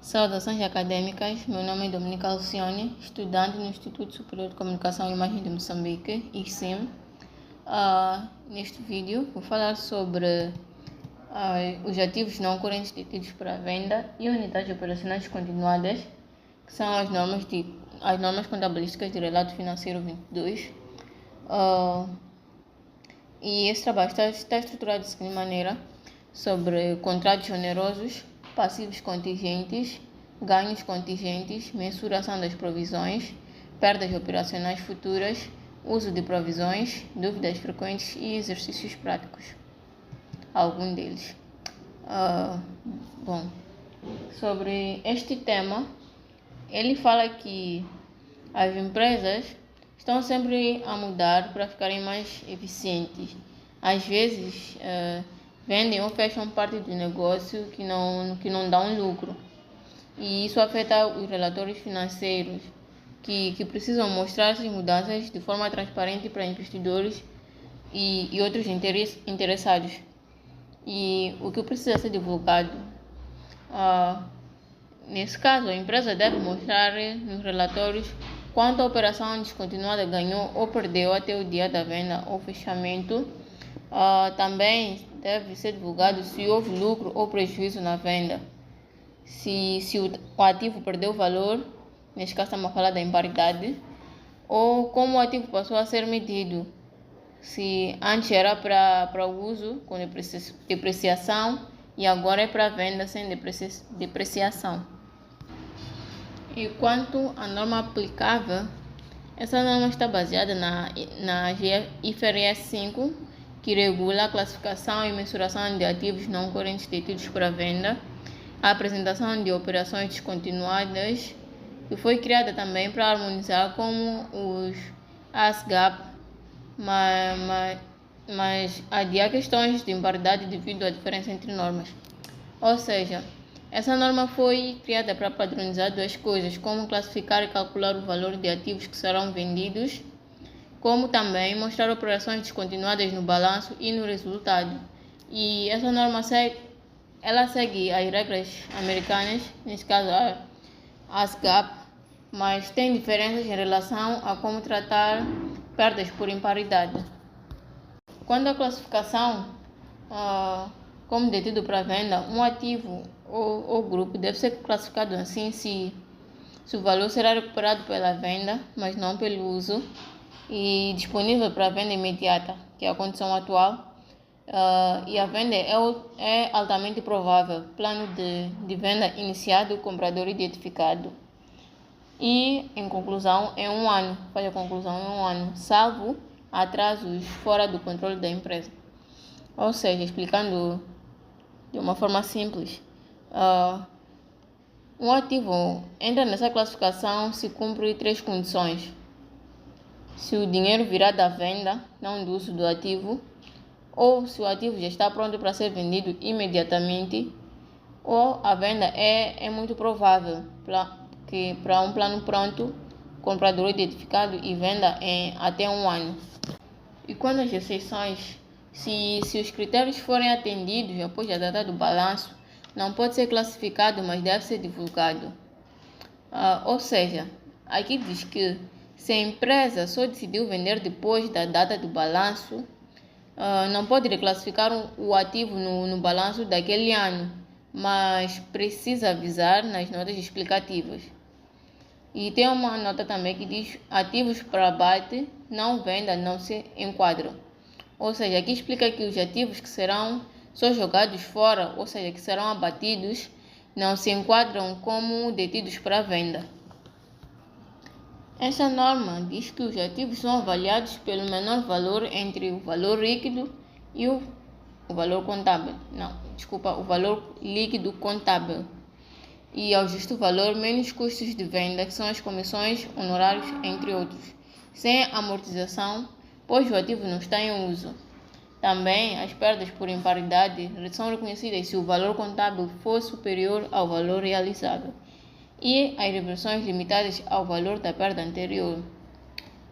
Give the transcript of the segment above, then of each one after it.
Saudações acadêmicas, meu nome é Dominica Alcione, estudante no Instituto Superior de Comunicação e Imagem de Moçambique, ICIM. Neste vídeo vou falar sobre os ativos não correntes detidos para venda e unidades operacionais continuadas, que são as normas contabilísticas de relato financeiro 22. E esse trabalho está estruturado de seguinte maneira: sobre contratos onerosos, passivos contingentes, ganhos contingentes, mensuração das provisões, perdas operacionais futuras, uso de provisões, dúvidas frequentes e exercícios práticos. Algum deles. Sobre este tema, ele fala que as empresas estão sempre a mudar para ficarem mais eficientes. Às vezes, vendem ou fecham parte do negócio que não dá um lucro. E isso afeta os relatórios financeiros, que precisam mostrar essas mudanças de forma transparente para investidores e outros interessados. E o que precisa ser divulgado? Nesse caso, a empresa deve mostrar nos relatórios quanto a operação descontinuada ganhou ou perdeu até o dia da venda ou fechamento. Também deve ser divulgado se houve lucro ou prejuízo na venda, se o ativo perdeu valor, neste caso estamos a falar da imparidade, ou como o ativo passou a ser medido, se antes era para uso com depreciação e agora é para venda sem depreciação. E quanto à norma aplicável, essa norma está baseada na IFRS 5, que regula a classificação e mensuração de ativos não correntes detidos para venda, a apresentação de operações descontinuadas, que foi criada também para harmonizar com os ASGAP, mas adiar questões de imparidade devido à diferença entre normas. Ou seja, essa norma foi criada para padronizar duas coisas, como classificar e calcular o valor de ativos que serão vendidos, como também mostrar operações descontinuadas no balanço e no resultado. E essa norma segue as regras americanas, nesse caso a ASGAP, mas tem diferenças em relação a como tratar perdas por imparidade. Quando a classificação como detido para venda, um ativo ou grupo deve ser classificado assim se o valor será recuperado pela venda, mas não pelo uso, e disponível para venda imediata, que é a condição atual, e a venda é altamente provável, plano de venda iniciado, comprador identificado, e em conclusão é 1 ano, faz a conclusão em 1 ano, salvo atrasos fora do controle da empresa. Ou seja, explicando de uma forma simples, um ativo entra nessa classificação se cumpre 3 condições: se o dinheiro virar da venda, não do uso do ativo, ou se o ativo já está pronto para ser vendido imediatamente, ou a venda é muito provável, que para um plano pronto, comprador identificado e venda em até 1 ano. E quando as exceções, se os critérios forem atendidos após a data do balanço, não pode ser classificado, mas deve ser divulgado. Ou seja, aqui diz que se a empresa só decidiu vender depois da data do balanço, não pode reclassificar o ativo no balanço daquele ano, mas precisa avisar nas notas explicativas. E tem uma nota também que diz: ativos para abate, não venda, não se enquadram. Ou seja, aqui explica que os ativos que serão só jogados fora, ou seja, que serão abatidos, não se enquadram como detidos para venda. Essa norma diz que os ativos são avaliados pelo menor valor entre o valor líquido e o valor contábil. O valor líquido contábil. E ao justo valor menos custos de venda, que são as comissões, honorários, entre outros, sem amortização, pois o ativo não está em uso. Também as perdas por imparidade são reconhecidas se o valor contábil for superior ao valor realizado, e as reversões limitadas ao valor da perda anterior.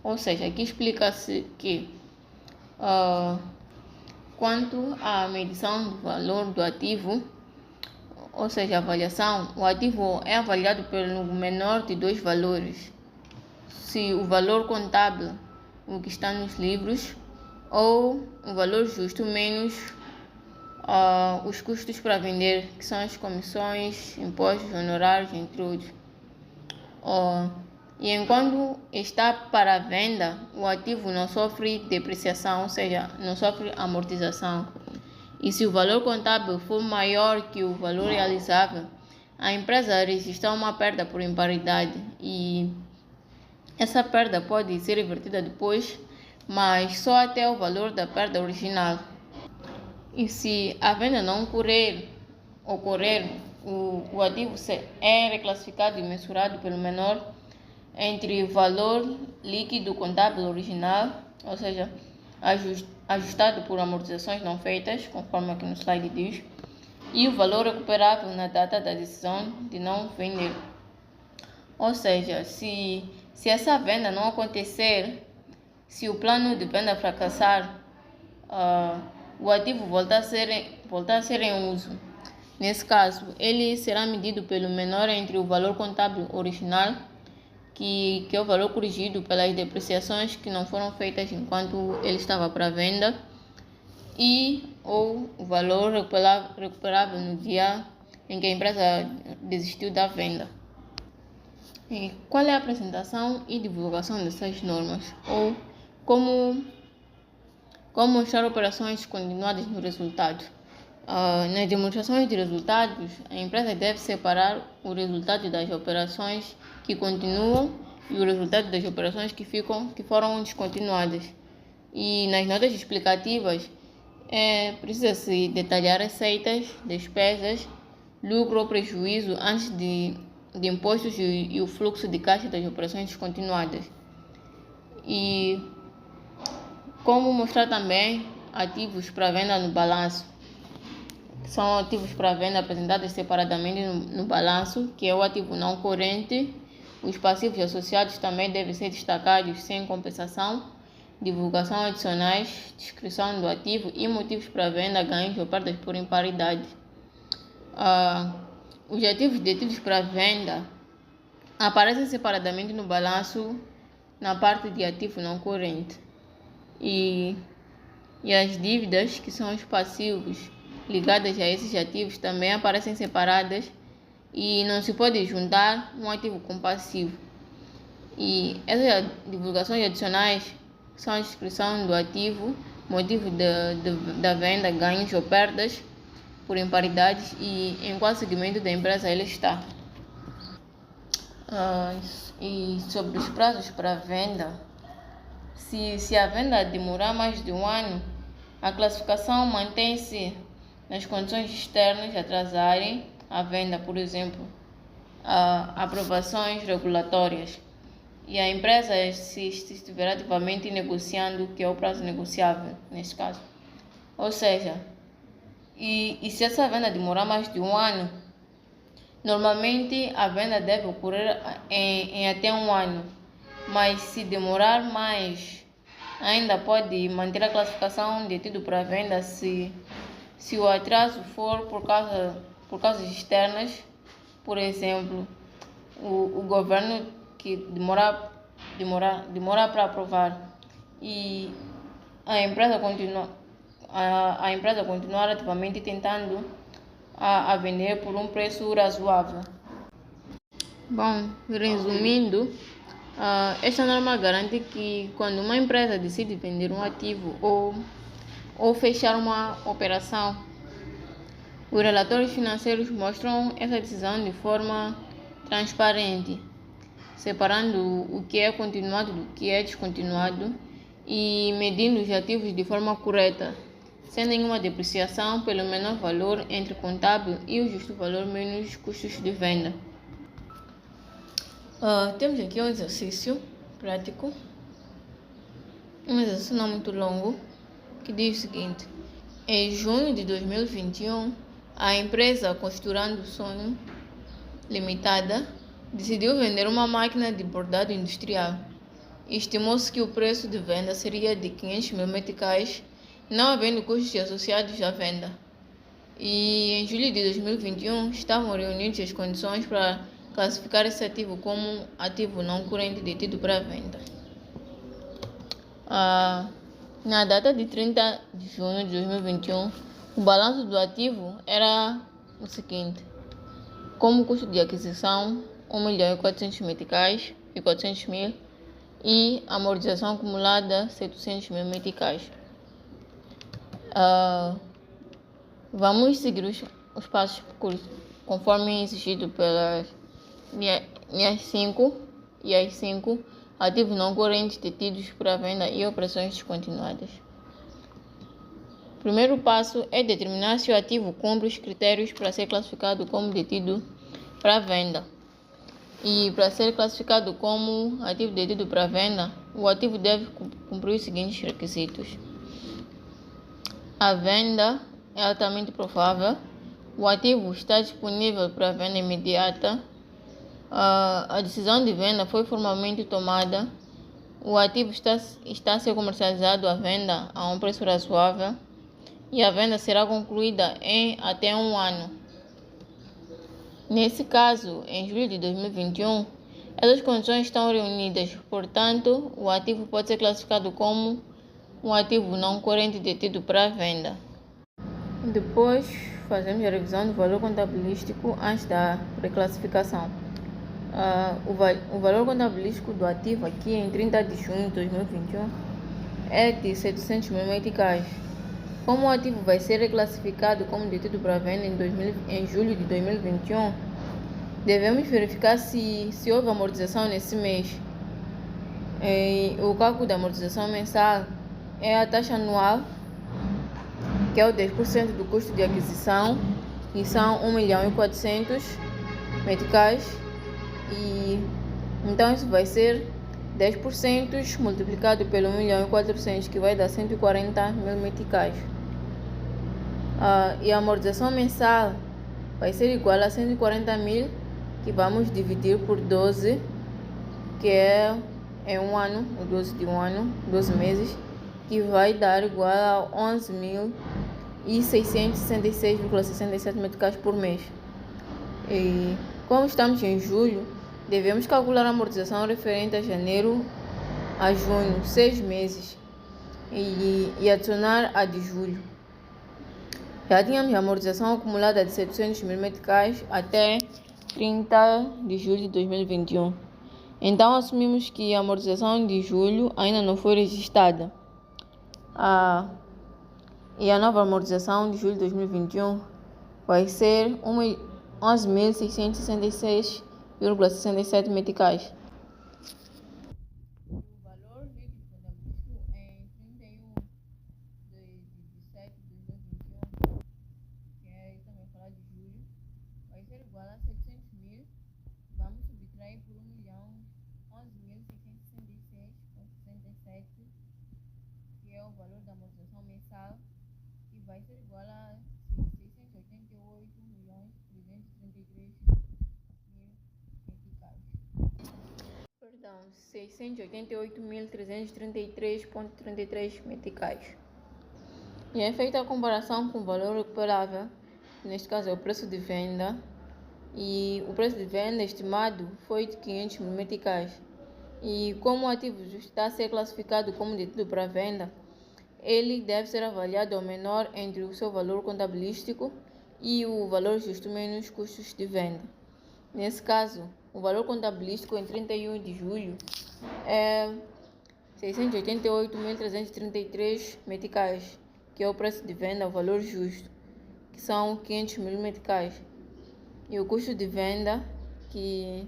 Ou seja, aqui explica-se que quanto à medição do valor do ativo, ou seja, avaliação, o ativo é avaliado pelo menor de dois valores. Se o valor contábil, o que está nos livros, ou o valor justo menos os custos para vender, que são as comissões, impostos, honorários, entre outros. E enquanto está para a venda, o ativo não sofre depreciação, ou seja, não sofre amortização. E se o valor contábil for maior que o valor realizável, a empresa registra uma perda por imparidade e essa perda pode ser revertida depois, mas só até o valor da perda original. E se a venda não ocorrer, o ativo é reclassificado e mensurado pelo menor entre o valor líquido contábil original, ou seja, ajustado por amortizações não feitas, conforme aqui no slide diz, e o valor recuperável na data da decisão de não vender. Ou seja, se essa venda não acontecer, se o plano de venda fracassar, o ativo volta a ser em uso. Nesse caso, ele será medido pelo menor entre o valor contábil original, que é o valor corrigido pelas depreciações que não foram feitas enquanto ele estava para venda, ou o valor recuperável no dia em que a empresa desistiu da venda. E qual é a apresentação e divulgação dessas normas? Ou como mostrar operações continuadas no resultado? Nas demonstrações de resultados, a empresa deve separar o resultado das operações que continuam e o resultado das operações que foram descontinuadas. E nas notas explicativas, precisa-se detalhar receitas, despesas, lucro ou prejuízo antes de impostos e o fluxo de caixa das operações descontinuadas. E como mostrar também ativos para venda no balanço. São ativos para venda apresentados separadamente no balanço, que é o ativo não corrente. Os passivos associados também devem ser destacados sem compensação, divulgação adicionais, descrição do ativo e motivos para venda, ganhos ou perdas por imparidade. Os ativos detidos para venda aparecem separadamente no balanço na parte de ativo não corrente. E as dívidas, que são os passivos ligadas a esses ativos, também aparecem separadas e não se pode juntar um ativo com passivo. E essas divulgações adicionais são a descrição do ativo, motivo da venda, ganhos ou perdas por imparidades e em qual segmento da empresa ele está. E sobre os prazos para venda, se a venda demorar mais de um ano, a classificação mantém-se nas condições externas atrasarem a venda, por exemplo, aprovações regulatórias. E a empresa, se estiver ativamente negociando, que é o prazo negociável, neste caso. Ou seja, e se essa venda demorar mais de um ano, normalmente a venda deve ocorrer em até um ano. Mas se demorar mais, ainda pode manter a classificação detido para venda se o atraso for por causas externas, por exemplo, o governo que demora para aprovar e a empresa continuar ativamente tentando a vender por um preço razoável. Bom, resumindo, esta norma garante que quando uma empresa decide vender um ativo ou fechar uma operação, os relatórios financeiros mostram essa decisão de forma transparente, separando o que é continuado do que é descontinuado e medindo os ativos de forma correta, sem nenhuma depreciação pelo menor valor entre contábil e o justo valor menos custos de venda. Temos aqui um exercício prático, um exercício não muito longo, que diz o seguinte: em junho de 2021, a empresa Costurando Sonho Limitada decidiu vender uma máquina de bordado industrial. Estimou-se que o preço de venda seria de 500 mil meticais, não havendo custos associados à venda. E em julho de 2021 estavam reunidas as condições para classificar esse ativo como ativo não corrente detido para venda. Na data de 30 de junho de 2021, o balanço do ativo era o seguinte: como custo de aquisição, 1.400.000 meticais e 400.000, e amortização acumulada, 700.000 meticais. Vamos seguir os passos conforme exigido pelas linhas 5 e as 5, ativos não correntes detidos para venda e operações descontinuadas. O primeiro passo é determinar se o ativo cumpre os critérios para ser classificado como detido para venda. E para ser classificado como ativo detido para venda, o ativo deve cumprir os seguintes requisitos: a venda é altamente provável, o ativo está disponível para venda imediata, a decisão de venda foi formalmente tomada, o ativo está a ser comercializado à venda a um preço razoável e a venda será concluída em até 1 ano. Nesse caso, em julho de 2021, essas condições estão reunidas, portanto, o ativo pode ser classificado como um ativo não corrente detido para venda. Depois, fazemos a revisão do valor contabilístico antes da reclassificação. O valor contabilístico do ativo aqui em 30 de junho de 2021 é de 700.000 meticais. Como o ativo vai ser reclassificado como detido para venda em julho de 2021, devemos verificar se houve amortização nesse mês. O cálculo da amortização mensal é a taxa anual, que é o 10% do custo de aquisição, que são 1.400.000 meticais, e então isso vai ser 10% multiplicado pelo 1.400.000, que vai dar 140.000 meticais. E a amortização mensal vai ser igual a 140.000, que vamos dividir por 12, que é 1 ano, o 12 de 1 ano, 12 meses, que vai dar igual a 11.666,67 meticais por mês. E como estamos em julho, devemos calcular a amortização referente a janeiro a junho, 6 meses, e adicionar a de julho. Já tínhamos a amortização acumulada de 700.000 meticais até 30 de julho de 2021. Então, assumimos que a amortização de julho ainda não foi registrada. E a nova amortização de julho de 2021 vai ser 11.666,67 meticais. O valor líquido contabilístico em 31 de 7 de 2021, que é também falar de julho, vai ser igual a 700.000. Vamos subtrair por 1.011.666,67, que é o valor da amortização mensal, que vai ser igual a 688.333 meticais. E é feita a comparação com o valor recuperável, neste caso é o preço de venda, e o preço de venda estimado foi de 500.000 meticais. E como o ativo está a ser classificado como detido para venda, ele deve ser avaliado ao menor entre o seu valor contabilístico e o valor justo menos custos de venda. Nesse caso, o valor contabilístico em 31 de julho é 688.333 meticais, que é o preço de venda ao valor justo, que são 500.000 meticais, e o custo de venda, que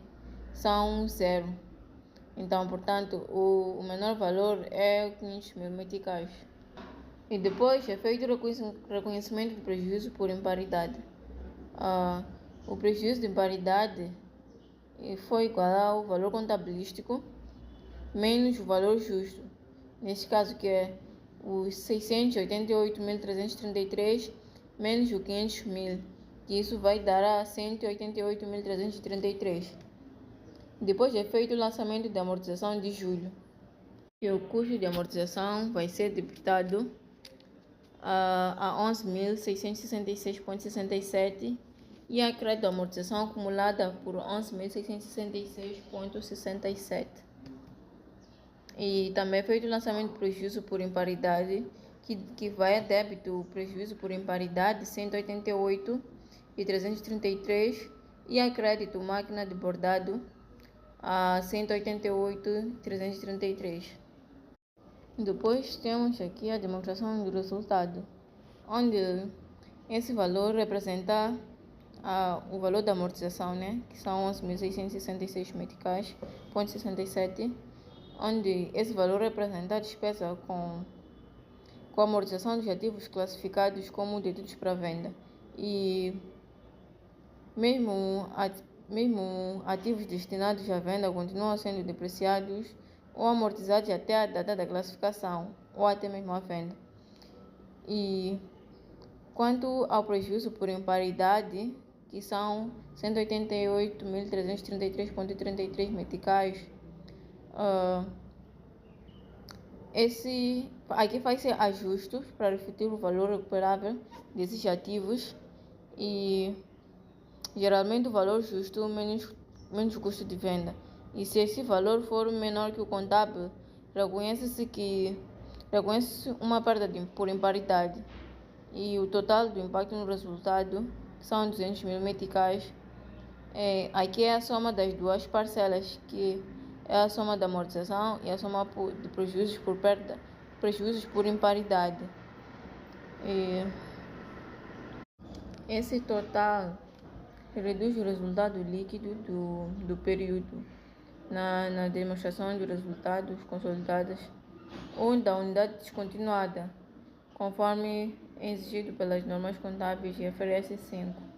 são 0. Então, portanto, o menor valor é 500.000 meticais. E depois é feito o reconhecimento do prejuízo por imparidade. O prejuízo de imparidade foi igual ao valor contabilístico menos o valor justo, neste caso que é os 688.333 menos o 500.000, que isso vai dar a 188.333. Depois é feito o lançamento da amortização de julho, e o custo de amortização vai ser debitado a 11.666,67 e a crédito amortização acumulada por 11.666,67. E também é feito o lançamento do prejuízo por imparidade, que vai a débito o prejuízo por imparidade 188,333 e a crédito máquina de bordado a 188,333. Depois temos aqui a demonstração do resultado, onde esse valor representa o valor da amortização, né, que são 11.666 meticais, 0,67, onde esse valor representa a despesa com a amortização dos ativos classificados como detidos para venda. E mesmo ativos destinados à venda continuam sendo depreciados ou amortizados até a data da classificação, ou até mesmo a venda. E quanto ao prejuízo por imparidade, que são 188.333,33 meticais, aqui faz-se ajustes para refletir o valor recuperável desses ativos e geralmente o valor justo menos o custo de venda. E se esse valor for menor que o contábil, reconhece-se uma perda por imparidade. E o total do impacto no resultado são 200.000 meticais. Aqui é a soma das duas parcelas, que é a soma da amortização e a soma de prejuízos por imparidade. Esse total reduz o resultado líquido do período na demonstração de resultados consolidados ou da unidade descontinuada, conforme exigido pelas normas contábeis e IFRS 5.